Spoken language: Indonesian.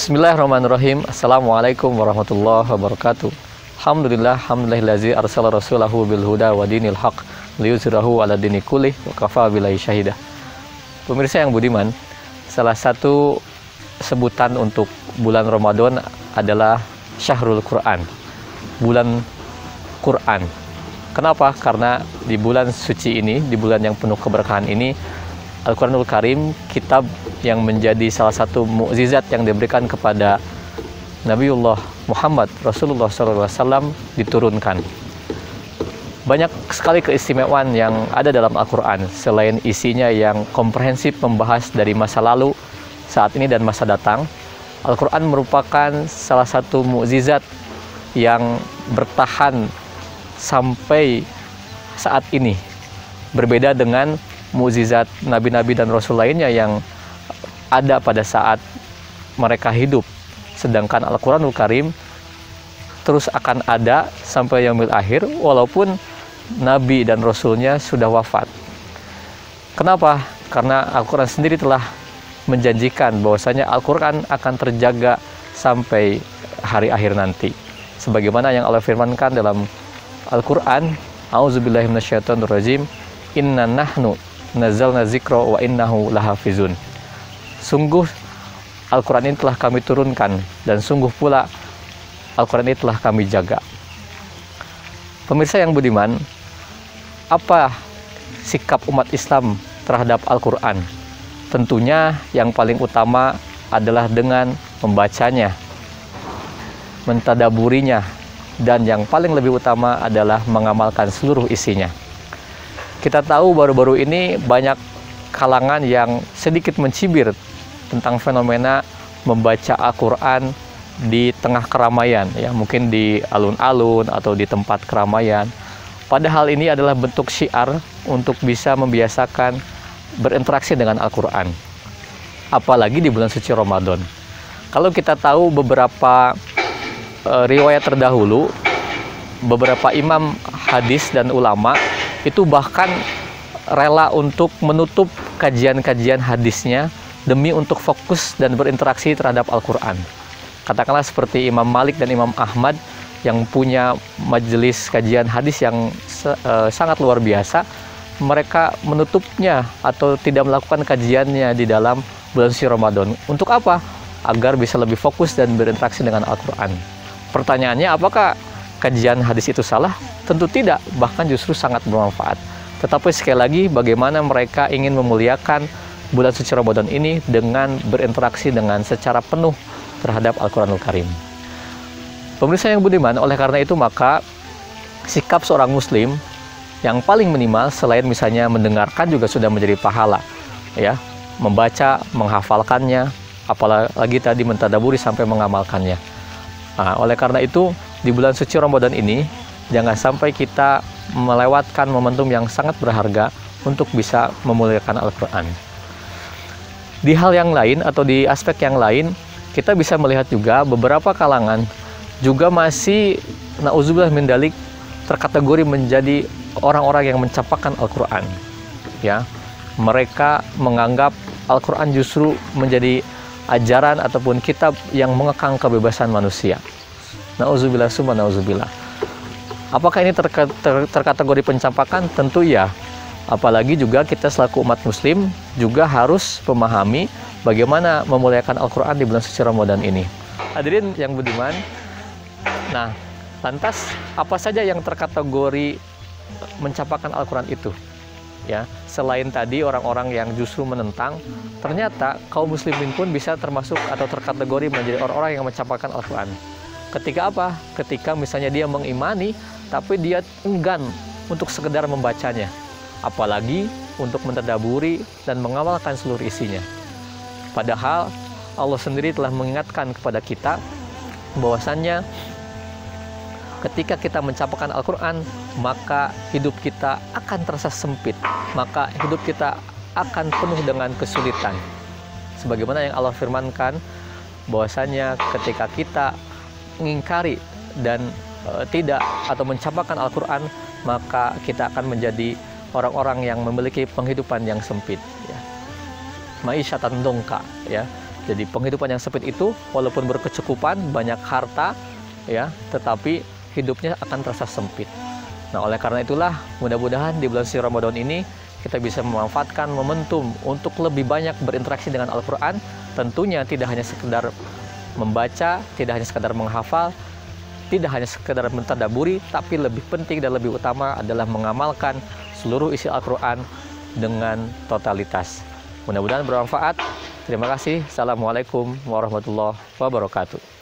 Bismillahirrahmanirrahim. Assalamualaikum warahmatullahi wabarakatuh. Alhamdulillahillazi arsala rasulahu bil huda wa dinil haq liyuzhirahu ala dini kullih wa kafa billahi syahidah. Pemirsa yang budiman, salah satu sebutan untuk bulan Ramadan adalah Syahrul Quran, bulan Quran. Kenapa? Karena di bulan suci ini, di bulan yang penuh keberkahan ini, Al-Quranul Karim, kitab yang menjadi salah satu mukjizat yang diberikan kepada Nabiullah Muhammad Rasulullah SAW diturunkan. Banyak sekali keistimewaan yang ada dalam Al-Quran, selain isinya yang komprehensif membahas dari masa lalu, saat ini, dan masa datang. Al-Quran merupakan salah satu mukjizat yang bertahan sampai saat ini, berbeda dengan mukjizat nabi-nabi dan rasul lainnya yang ada pada saat mereka hidup. Sedangkan Al-Quranul Karim terus akan ada sampai yaumil akhir walaupun nabi dan rasulnya sudah wafat. Kenapa? Karena Al-Quran sendiri telah menjanjikan bahwasanya Al-Quran akan terjaga sampai hari akhir nanti. Sebagaimana yang Allah firmankan dalam Al-Quran, A'udzubillahi minasyaitonirrajim, Inna nahnu nazzalna dzikra wa innahu lahafizun. Sungguh Al-Quran ini telah kami turunkan dan sungguh pula Al-Quran ini telah kami jaga. Pemirsa yang budiman, apa sikap umat Islam terhadap Al-Quran? Tentunya yang paling utama adalah dengan membacanya, mentadaburinya, dan yang paling lebih utama adalah mengamalkan seluruh isinya. Kita tahu baru-baru ini banyak kalangan yang sedikit mencibir tentang fenomena membaca Al-Quran di tengah keramaian, ya, mungkin di alun-alun atau di tempat keramaian. Padahal ini adalah bentuk syiar untuk bisa membiasakan berinteraksi dengan Al-Quran, apalagi di bulan suci Ramadan. Kalau kita tahu beberapa riwayat terdahulu, beberapa imam hadis dan ulama itu bahkan rela untuk menutup kajian-kajian hadisnya demi untuk fokus dan berinteraksi terhadap Al-Quran. Katakanlah seperti Imam Malik dan Imam Ahmad yang punya majelis kajian hadis yang sangat luar biasa. Mereka menutupnya atau tidak melakukan kajiannya di dalam bulan suci Ramadan. Untuk apa? Agar bisa lebih fokus dan berinteraksi dengan Al-Quran. Pertanyaannya, apakah kajian hadis itu salah? Tentu tidak, bahkan justru sangat bermanfaat. Tetapi sekali lagi, bagaimana mereka ingin memuliakan bulan suci Ramadan ini dengan berinteraksi dengan secara penuh terhadap Al-Quranul Karim. Pemirsa yang budiman, oleh karena itu maka sikap seorang muslim yang paling minimal selain misalnya mendengarkan juga sudah menjadi pahala, ya, membaca, menghafalkannya, apalagi tadi mentadaburi sampai mengamalkannya. Nah, oleh karena itu di bulan suci Ramadan ini jangan sampai kita melewatkan momentum yang sangat berharga untuk bisa memuliakan Al-Quran. Di hal yang lain atau di aspek yang lain, kita bisa melihat juga beberapa kalangan juga masih na'udzubillah min dzalik terkategori menjadi orang-orang yang mencapakan Al-Quran. Ya, mereka menganggap Al-Quran justru menjadi ajaran ataupun kitab yang mengekang kebebasan manusia. Na'udzubillah summa na'udzubillah. Apakah ini terkategori pencampakan? Tentu ya. Apalagi juga kita selaku umat muslim juga harus memahami bagaimana memuliakan Al-Quran di bulan suci Ramadan ini. Hadirin yang budiman, nah, lantas apa saja yang terkategori mencapakan Al-Quran itu? Ya, selain tadi orang-orang yang justru menentang, ternyata kaum muslimin pun bisa termasuk atau terkategori menjadi orang-orang yang mencapakan Al-Quran. Ketika apa? Ketika misalnya dia mengimani, tapi dia enggan untuk sekedar membacanya, apalagi untuk mentadaburi dan mengamalkan seluruh isinya. Padahal Allah sendiri telah mengingatkan kepada kita bahwasannya ketika kita mencapakan Al-Quran, maka hidup kita akan terasa sempit, maka hidup kita akan penuh dengan kesulitan. Sebagaimana yang Allah firmankan, bahwasannya ketika kita mengingkari dan tidak atau mencapakan Al-Quran, maka kita akan menjadi orang-orang yang memiliki penghidupan yang sempit, ya. Ma'isyatan dongka, ya. Jadi penghidupan yang sempit itu walaupun berkecukupan, banyak harta, ya, tetapi hidupnya akan terasa sempit. Nah, oleh karena itulah mudah-mudahan di bulan suci Ramadan ini kita bisa memanfaatkan momentum untuk lebih banyak berinteraksi dengan Al-Quran. Tentunya tidak hanya sekedar membaca, tidak hanya sekedar menghafal, tidak hanya sekedar mentadaburi, tapi lebih penting dan lebih utama adalah mengamalkan seluruh isi Al-Quran dengan totalitas. Mudah-mudahan bermanfaat. Terima kasih. Assalamualaikum warahmatullahi wabarakatuh.